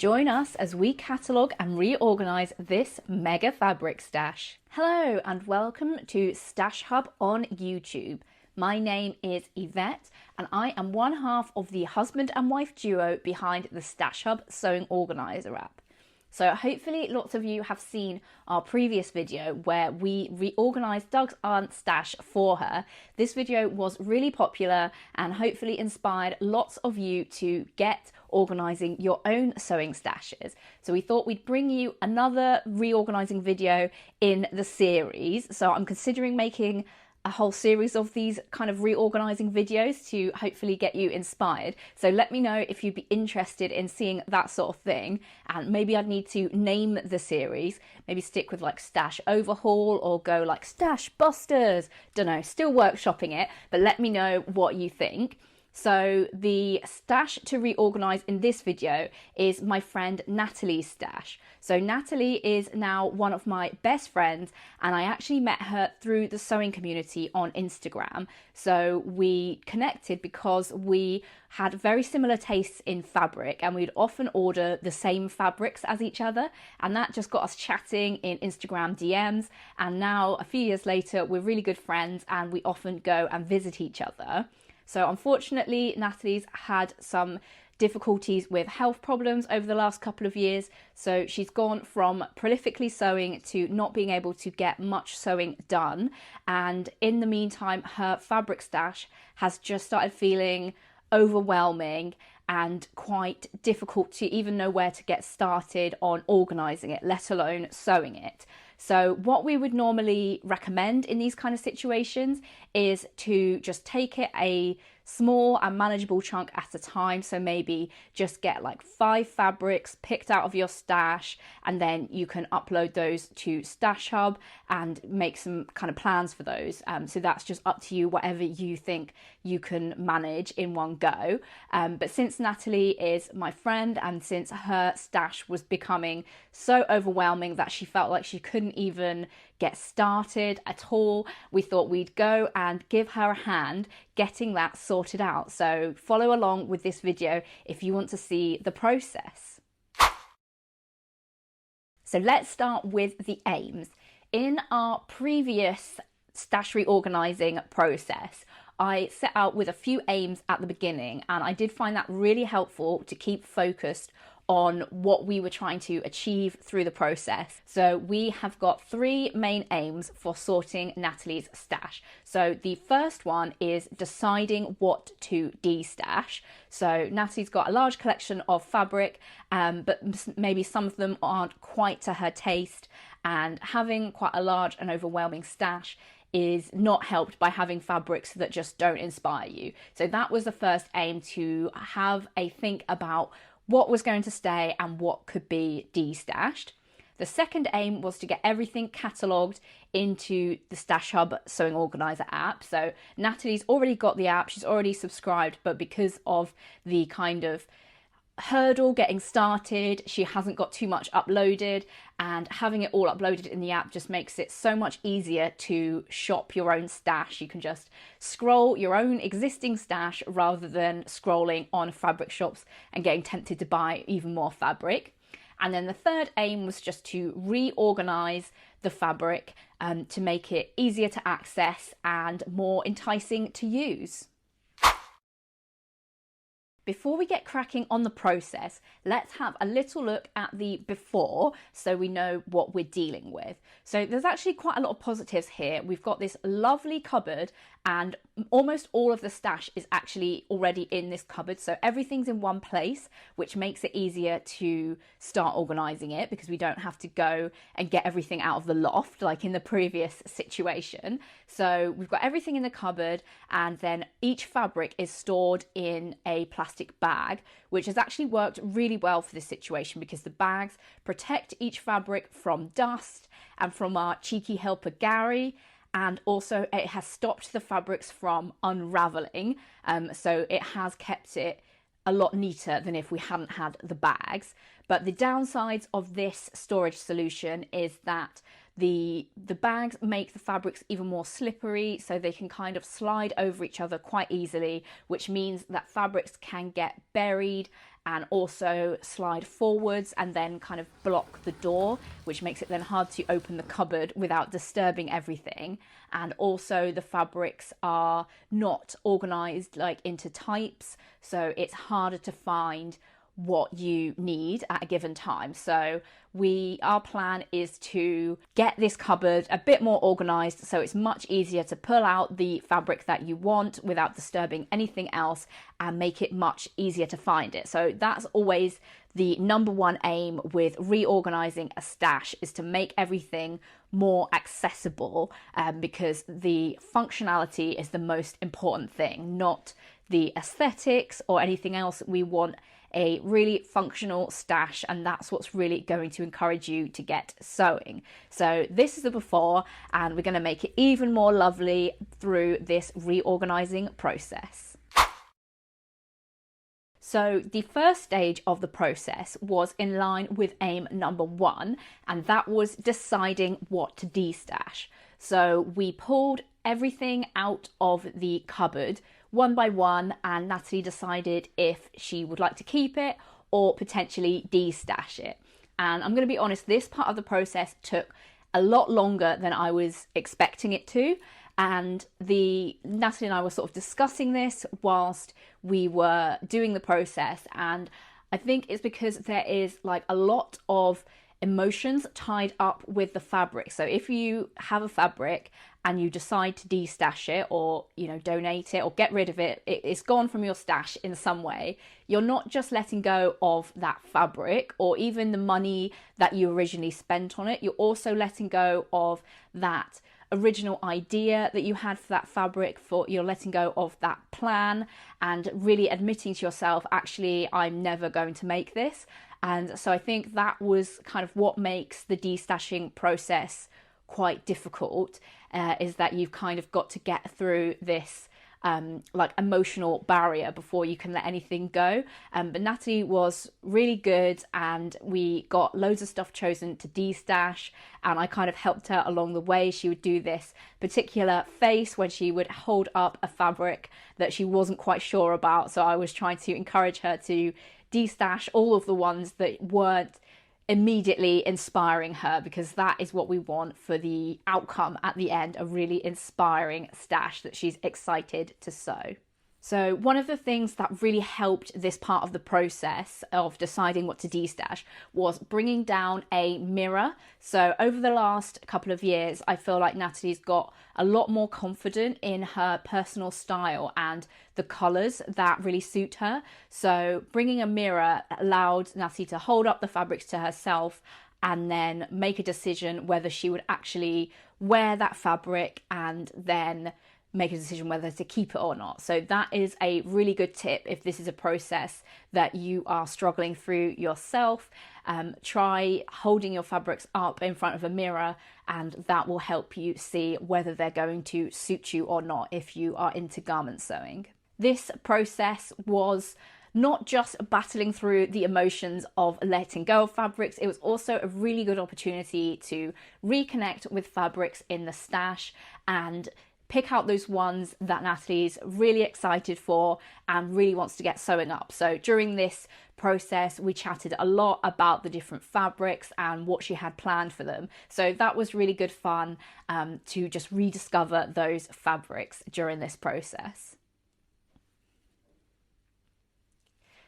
Join us as we catalogue and reorganise this mega fabric stash. Hello and welcome to Stash Hub on YouTube. My name is Yvette and I am one half of the husband and wife duo behind the Stash Hub Sewing Organiser app. So hopefully lots of you have seen our previous video where we reorganised Doug's aunt's stash for her. This video was really popular and hopefully inspired lots of you to get organising your own sewing stashes. So we thought we'd bring you another reorganising video in the series. So I'm considering making a whole series of these kind of reorganizing videos to hopefully get you inspired. So let me know if you'd be interested in seeing that sort of thing, and maybe I'd need to name the series, maybe stick with like Stash Overhaul or go like Stash Busters, don't know, still workshopping it, but let me know what you think. So the stash to reorganize in this video is my friend Natalie's stash. So Natalie is now one of my best friends and I actually met her through the sewing community on Instagram. So we connected because we had very similar tastes in fabric and we'd often order the same fabrics as each other, and that just got us chatting in Instagram DMs, and now a few years later we're really good friends and we often go and visit each other. So unfortunately, Natalie's had some difficulties with health problems over the last couple of years. So she's gone from prolifically sewing to not being able to get much sewing done. And in the meantime, her fabric stash has just started feeling overwhelming and quite difficult to even know where to get started on organising it, let alone sewing it. So what we would normally recommend in these kind of situations is to just take it a small and manageable chunk at a time. So maybe just get like 5 fabrics picked out of your stash, and then you can upload those to Stash Hub and make some kind of plans for those. So that's just up to you, whatever you think you can manage in one go. But since Natalie is my friend and since her stash was becoming so overwhelming that she felt like she couldn't even get started at all, we thought we'd go and give her a hand getting that sorted out. So follow along with this video if you want to see the process. So let's start with the aims. In our previous stash reorganizing process, I set out with a few aims at the beginning, and I did find that really helpful to keep focused on what we were trying to achieve through the process. So we have got 3 main aims for sorting Natalie's stash. So the first one is deciding what to destash. So Natalie's got a large collection of fabric, but maybe some of them aren't quite to her taste, and having quite a large and overwhelming stash is not helped by having fabrics that just don't inspire you. So that was the first aim, to have a think about what was going to stay and what could be destashed. The second aim was to get everything catalogued into the Stash Hub Sewing Organiser app. So Natalie's already got the app, she's already subscribed, but because of the kind of hurdle getting started, she hasn't got too much uploaded, and having it all uploaded in the app just makes it so much easier to shop your own stash. You can just scroll your own existing stash rather than scrolling on fabric shops and getting tempted to buy even more fabric. And then the third aim was just to reorganize the fabric to make it easier to access and more enticing to use. Before we get cracking on the process, let's have a little look at the before so we know what we're dealing with. So there's actually quite a lot of positives here. We've got this lovely cupboard and almost all of the stash is actually already in this cupboard. So everything's in one place, which makes it easier to start organising it because we don't have to go and get everything out of the loft like in the previous situation. So we've got everything in the cupboard, and then each fabric is stored in a plastic bag, which has actually worked really well for this situation because the bags protect each fabric from dust and from our cheeky helper Gary, and also it has stopped the fabrics from unraveling, so it has kept it a lot neater than if we hadn't had the bags. But the downsides of this storage solution is that the bags make the fabrics even more slippery, so they can kind of slide over each other quite easily, which means that fabrics can get buried and also slide forwards and then kind of block the door, which makes it then hard to open the cupboard without disturbing everything. And also the fabrics are not organised like into types, so it's harder to find what you need at a given time. So our plan is to get this cupboard a bit more organised, so it's much easier to pull out the fabric that you want without disturbing anything else, and make it much easier to find it. So that's always the number one aim with reorganising a stash, is to make everything more accessible, because the functionality is the most important thing, not the aesthetics or anything else. We want a really functional stash, and that's what's really going to encourage you to get sewing. So this is the before, and we're going to make it even more lovely through this reorganizing process. So the first stage of the process was in line with aim number 1, and that was deciding what to destash. So we pulled everything out of the cupboard one by one, and Natalie decided if she would like to keep it or potentially destash it. And I'm going to be honest, this part of the process took a lot longer than I was expecting it to. And Natalie and I were sort of discussing this whilst we were doing the process. And I think it's because there is like a lot of emotions tied up with the fabric. So if you have a fabric and you decide to destash it, or donate it or get rid of it, it's gone from your stash in some way. You're not just letting go of that fabric or even the money that you originally spent on it. You're also letting go of that original idea that you had for that fabric. You're letting go of that plan and really admitting to yourself, actually, I'm never going to make this. And so I think that was kind of what makes the destashing process quite difficult, is that you've kind of got to get through this like emotional barrier before you can let anything go. But Natalie was really good, and we got loads of stuff chosen to destash, and I kind of helped her along the way. She would do this particular face when she would hold up a fabric that she wasn't quite sure about, so I was trying to encourage her to destash all of the ones that weren't immediately inspiring her, because that is what we want for the outcome at the end, a really inspiring stash that she's excited to sew. So one of the things that really helped this part of the process of deciding what to destash was bringing down a mirror. So over the last couple of years, I feel like Natalie's got a lot more confident in her personal style and the colours that really suit her. So bringing a mirror allowed Natalie to hold up the fabrics to herself and then make a decision whether she would actually wear that fabric, and then make a decision whether to keep it or not. So that is a really good tip if this is a process that you are struggling through yourself. Try holding your fabrics up in front of a mirror, and that will help you see whether they're going to suit you or not if you are into garment sewing. This process was not just battling through the emotions of letting go of fabrics, it was also a really good opportunity to reconnect with fabrics in the stash and pick out those ones that Natalie's really excited for and really wants to get sewing up. So during this process, we chatted a lot about the different fabrics and what she had planned for them. So that was really good fun to just rediscover those fabrics during this process.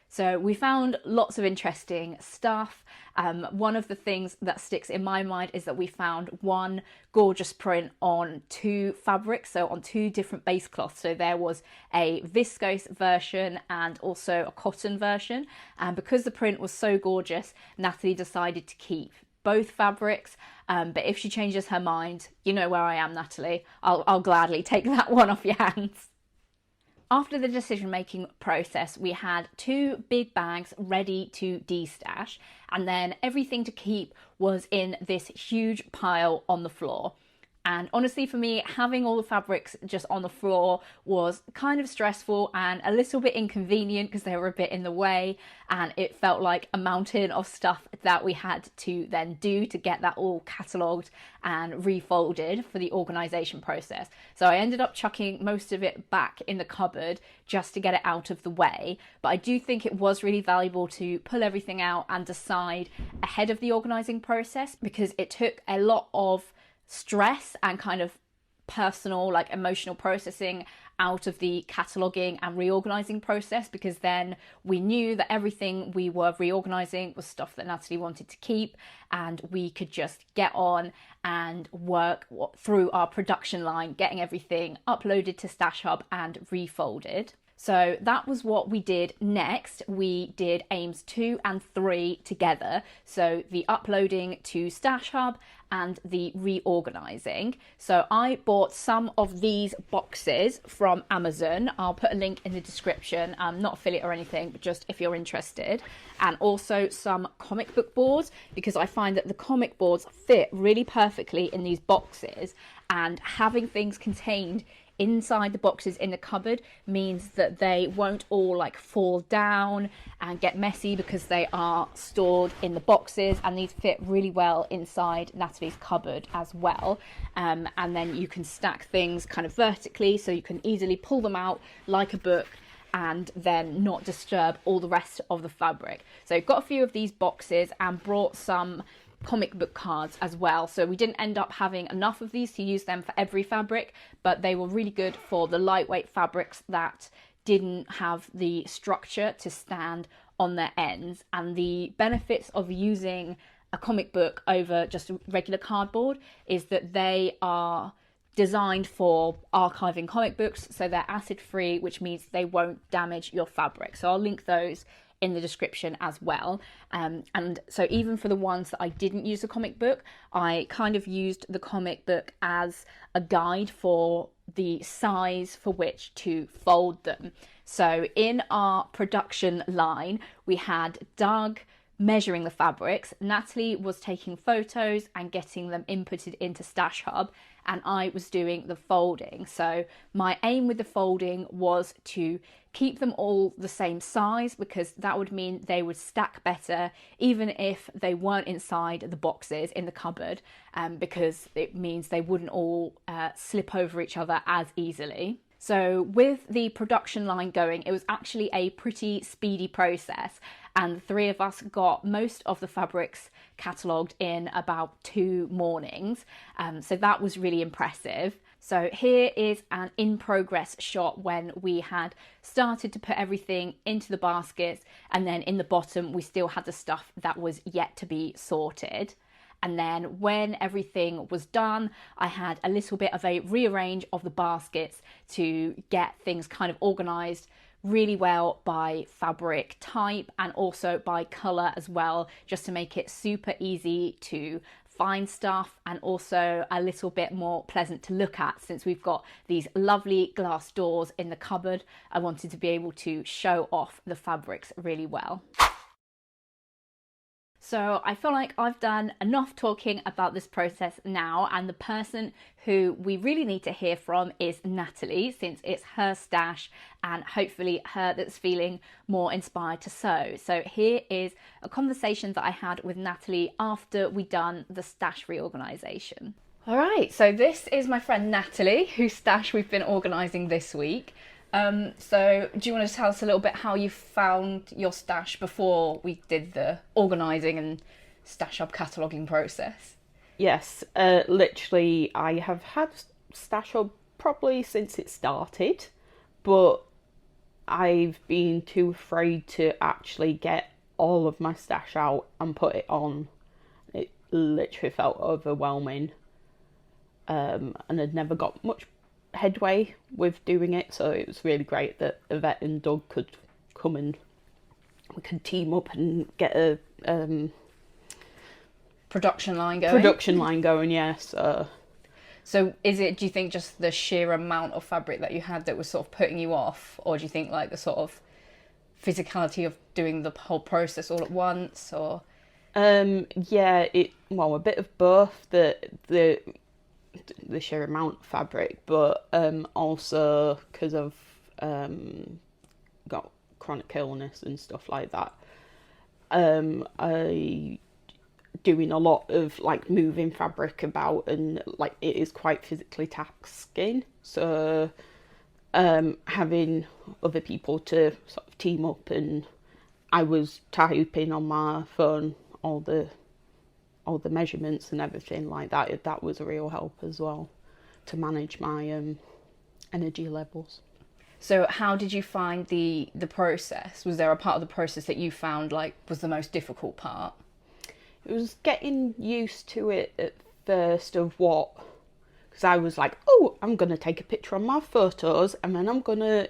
So we found lots of interesting stuff. One of the things that sticks in my mind is that we found one gorgeous print on 2 fabrics, so on 2 different base cloths. So there was a viscose version and also a cotton version. And because the print was so gorgeous, Natalie decided to keep both fabrics. But if she changes her mind, you know where I am, Natalie. I'll gladly take that one off your hands. After the decision-making process, we had 2 big bags ready to destash, and then everything to keep was in this huge pile on the floor. And honestly, for me, having all the fabrics just on the floor was kind of stressful and a little bit inconvenient because they were a bit in the way, and it felt like a mountain of stuff that we had to then do to get that all catalogued and refolded for the organisation process. So I ended up chucking most of it back in the cupboard just to get it out of the way. But I do think it was really valuable to pull everything out and decide ahead of the organising process, because it took a lot of stress and kind of personal, like emotional processing out of the cataloguing and reorganizing process, because then we knew that everything we were reorganizing was stuff that Natalie wanted to keep, and we could just get on and work through our production line, getting everything uploaded to Stash Hub and refolded. So that was what we did next. We did aims 2 and 3 together. So the uploading to Stash Hub and the reorganizing. So I bought some of these boxes from Amazon. I'll put a link in the description, not affiliate or anything, but just if you're interested. And also some comic book boards, because I find that the comic boards fit really perfectly in these boxes, and having things contained inside the boxes in the cupboard means that they won't all like fall down and get messy, because they are stored in the boxes, and these fit really well inside Natalie's cupboard as well. And then you can stack things kind of vertically, so you can easily pull them out like a book and then not disturb all the rest of the fabric. So I've got a few of these boxes and brought some comic book cards as well. So we didn't end up having enough of these to use them for every fabric, but they were really good for the lightweight fabrics that didn't have the structure to stand on their ends. And the benefits of using a comic book over just a regular cardboard is that they are designed for archiving comic books, so they're acid free, which means they won't damage your fabric. So I'll link those in the description as well. And so even for the ones that I didn't use the comic book, I kind of used the comic book as a guide for the size for which to fold them. So in our production line, we had Doug measuring the fabrics, Natalie was taking photos and getting them inputted into Stash Hub, and I was doing the folding. So my aim with the folding was to keep them all the same size, because that would mean they would stack better even if they weren't inside the boxes in the cupboard, because it means they wouldn't all slip over each other as easily. So with the production line going, it was actually a pretty speedy process, and the three of us got most of the fabrics catalogued in about 2 mornings. So that was really impressive. So here is an in progress shot when we had started to put everything into the baskets, and then in the bottom we still had the stuff that was yet to be sorted. And then when everything was done, I had a little bit of a rearrange of the baskets to get things kind of organised really well by fabric type and also by colour as well, just to make it super easy to find stuff and also a little bit more pleasant to look at. Since we've got these lovely glass doors in the cupboard, I wanted to be able to show off the fabrics really well. So I feel like I've done enough talking about this process now, and the person who we really need to hear from is Natalie, since it's her stash and hopefully her that's feeling more inspired to sew. So here is a conversation that I had with Natalie after we'd done the stash reorganisation. All right, so this is my friend Natalie, whose stash we've been organising this week. So do you want to tell us a little bit how you found your stash before we did the organising and Stash Hub cataloguing process? Yes, literally I have had Stash Hub probably since it started, but I've been too afraid to actually get all of my stash out and put it on. It literally felt overwhelming, and I'd never got much headway with doing it, so it was really great that Yvette and Doug could come and we could team up and get a production line going. Yes. So is it, do you think, just the sheer amount of fabric that you had that was sort of putting you off, or do you think like the sort of physicality of doing the whole process all at once? Or yeah, a bit of both. The the sheer amount of fabric, but also because I've got chronic illness and stuff like that. I doing a lot of like moving fabric about, and like it is quite physically taxing. So having other people to sort of team up, and I was typing on my phone all the measurements and everything like that. That was a real help as well to manage my energy levels. So how did you find the process? Was there a part of the process that you found like was the most difficult part? It was getting used to it at first of what, because I was like, oh, I'm going to take a picture on my photos and then I'm going to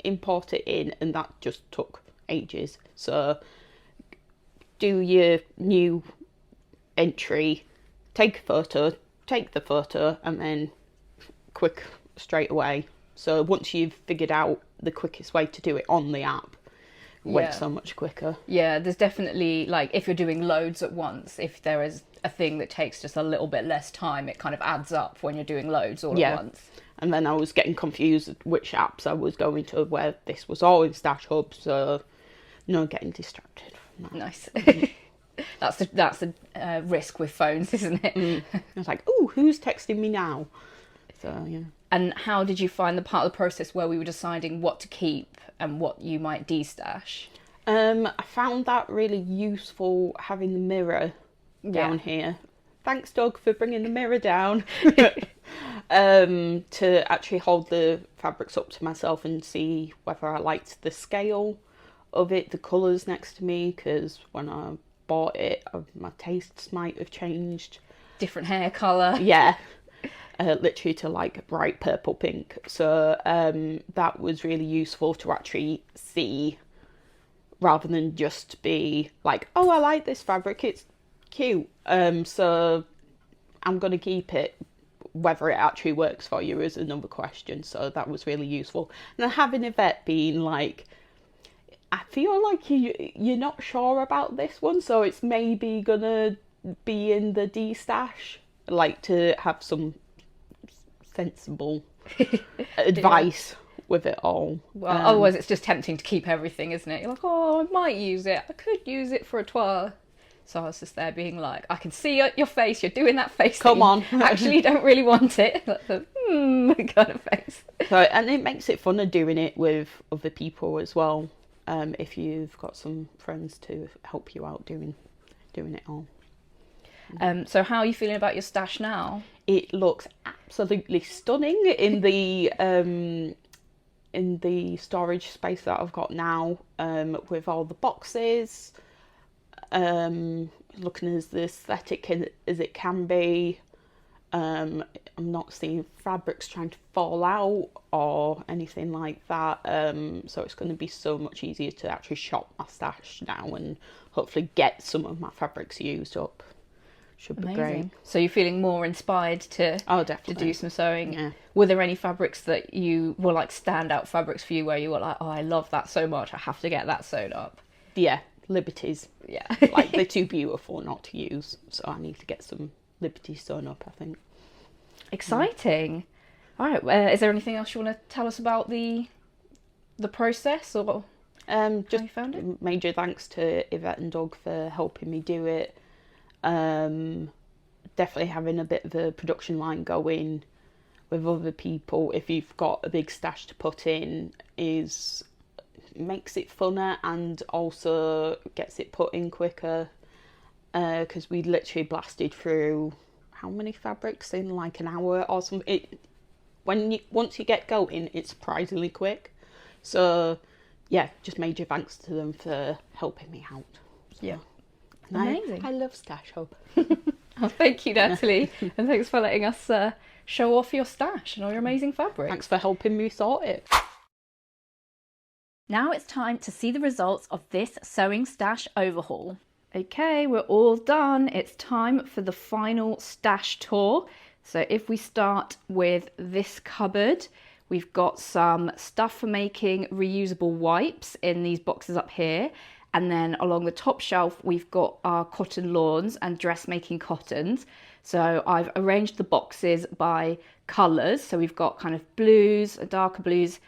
import it in, and that just took ages. So do your new entry, take a photo, take the photo, and then quick straight away. So once you've figured out the quickest way to do it on the app, it went so much quicker. Yeah, there's definitely, like, if you're doing loads at once, if there is a thing that takes just a little bit less time, it kind of adds up when you're doing loads all at once. And then I was getting confused which apps I was going to, where this was all in Stash Hub, so no getting distracted from that. Nice. That's the risk with phones, isn't it? I was like, oh, who's texting me now? So, yeah. And how did you find the part of the process where we were deciding what to keep and what you might destash? I found that really useful, having the mirror down here. Thanks, Doug, for bringing the mirror down. To actually hold the fabrics up to myself and see whether I liked the scale of it, the colours next to me, because when I bought it, my tastes might have changed. Different hair colour. Yeah. Literally to like bright purple pink. So that was really useful to actually see, rather than just be like, oh, I like this fabric, it's cute, so I'm going to keep it. Whether it actually works for you is another question. So that was really useful. And then having Yvette being like, I feel like you're not sure about this one, so it's maybe gonna be in the destash, like to have some sensible advice with it all. Well, otherwise it's just tempting to keep everything, isn't it? You're like, oh, I might use it. I could use it for a toile. So I was just there being like, I can see your face. You're doing that face. Come on. Actually, you don't really want it. Like the kind of face. So, and it makes it funner doing it with other people as well. If you've got some friends to help you out doing it all. So how are you feeling about your stash now? It looks absolutely stunning in the storage space that I've got now, with all the boxes, looking as aesthetic as it can be. I'm not seeing fabrics trying to fall out or anything like that, so it's going to be so much easier to actually shop my stash now and hopefully get some of my fabrics used up. Should be great. So you're feeling more inspired to do some sewing? Yeah. Were there any fabrics that you were like standout fabrics for you where you were like, oh, I love that so much, I have to get that sewn up? Yeah, Liberties. Yeah. Like, they're too beautiful not to use, so I need to get some Liberties sewn up, I think. Exciting. All right, is there anything else you want to tell us about the process, or just how you found it? Major thanks to Yvette and Doug for helping me do it. Definitely having a bit of a production line going with other people, if you've got a big stash to put in, makes it funner and also gets it put in quicker, because we literally blasted through how many fabrics in like an hour or something. Once you get going, it's surprisingly quick. So yeah, just major thanks to them for helping me out. So, yeah, amazing. I love Stash Hub. Oh, thank you, Natalie, and thanks for letting us show off your stash and all your amazing fabrics. Thanks for helping me sort it. Now it's time to see the results of this sewing stash overhaul. Okay, we're all done. It's time for the final stash tour. So if we start with this cupboard, we've got some stuff for making reusable wipes in these boxes up here. And then along the top shelf, we've got our cotton lawns and dressmaking cottons. So I've arranged the boxes by colours. So we've got kind of blues, darker blues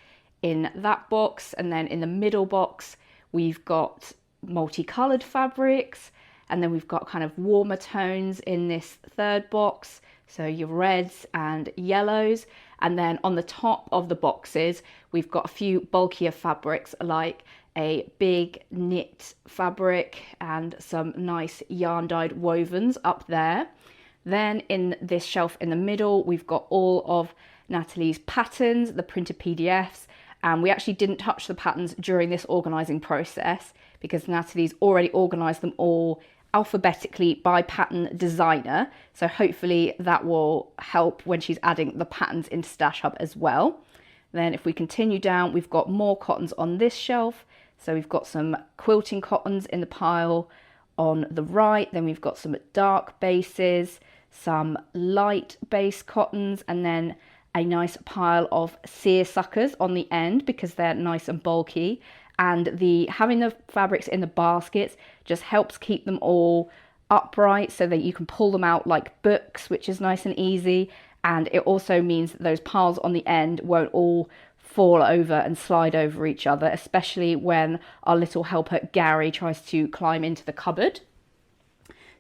in that box. And then in the middle box, we've got multicoloured fabrics. And then we've got kind of warmer tones in this third box. So your reds and yellows. And then on the top of the boxes, we've got a few bulkier fabrics like a big knit fabric and some nice yarn dyed wovens up there. Then in this shelf in the middle, we've got all of Natalie's patterns, the printed PDFs, and we actually didn't touch the patterns during this organising process because Natalie's already organised them all alphabetically by pattern designer. So hopefully that will help when she's adding the patterns into Stash Hub as well. Then if we continue down, we've got more cottons on this shelf. So we've got some quilting cottons in the pile on the right. Then we've got some dark bases, some light base cottons, and then a nice pile of seersuckers on the end because they're nice and bulky. And having the fabrics in the baskets just helps keep them all upright so that you can pull them out like books, which is nice and easy. And it also means that those piles on the end won't all fall over and slide over each other, especially when our little helper Gary tries to climb into the cupboard.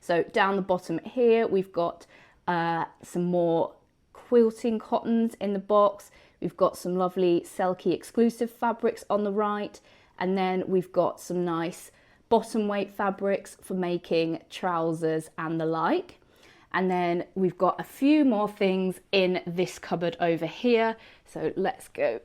So down the bottom here, we've got some more quilting cottons in the box. We've got some lovely Selkie exclusive fabrics on the right. And then we've got some nice bottom weight fabrics for making trousers and the like. And then we've got a few more things in this cupboard over here. So let's go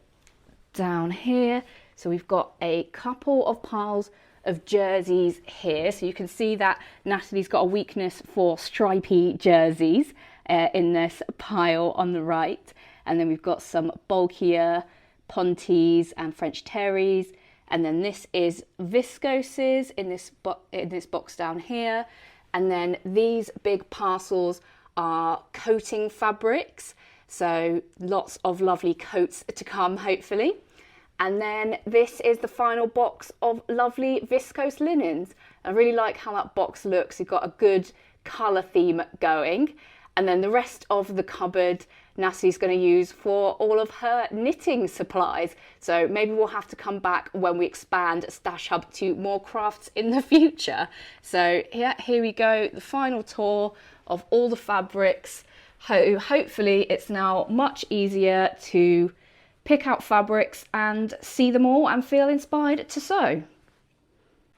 down here. So we've got a couple of piles of jerseys here. So you can see that Natalie's got a weakness for stripy jerseys in this pile on the right. And then we've got some bulkier Pontes and French terries. And then this is viscoses in this box down here. And then these big parcels are coating fabrics. So lots of lovely coats to come, hopefully. And then this is the final box of lovely viscose linens. I really like how that box looks. You've got a good colour theme going. And then the rest of the cupboard, Natalie's going to use for all of her knitting supplies. So maybe we'll have to come back when we expand Stash Hub to more crafts in the future. So here we go, the final tour of all the fabrics. Hopefully it's now much easier to pick out fabrics and see them all and feel inspired to sew.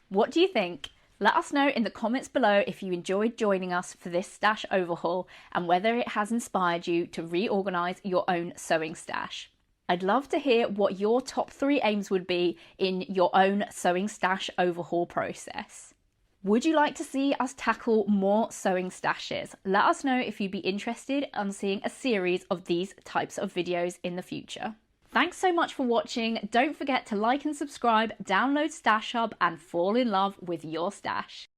What do you think? Let us know in the comments below if you enjoyed joining us for this stash overhaul and whether it has inspired you to reorganise your own sewing stash. I'd love to hear what your top 3 aims would be in your own sewing stash overhaul process. Would you like to see us tackle more sewing stashes? Let us know if you'd be interested in seeing a series of these types of videos in the future. Thanks so much for watching. Don't forget to like and subscribe, download Stash Hub and fall in love with your stash.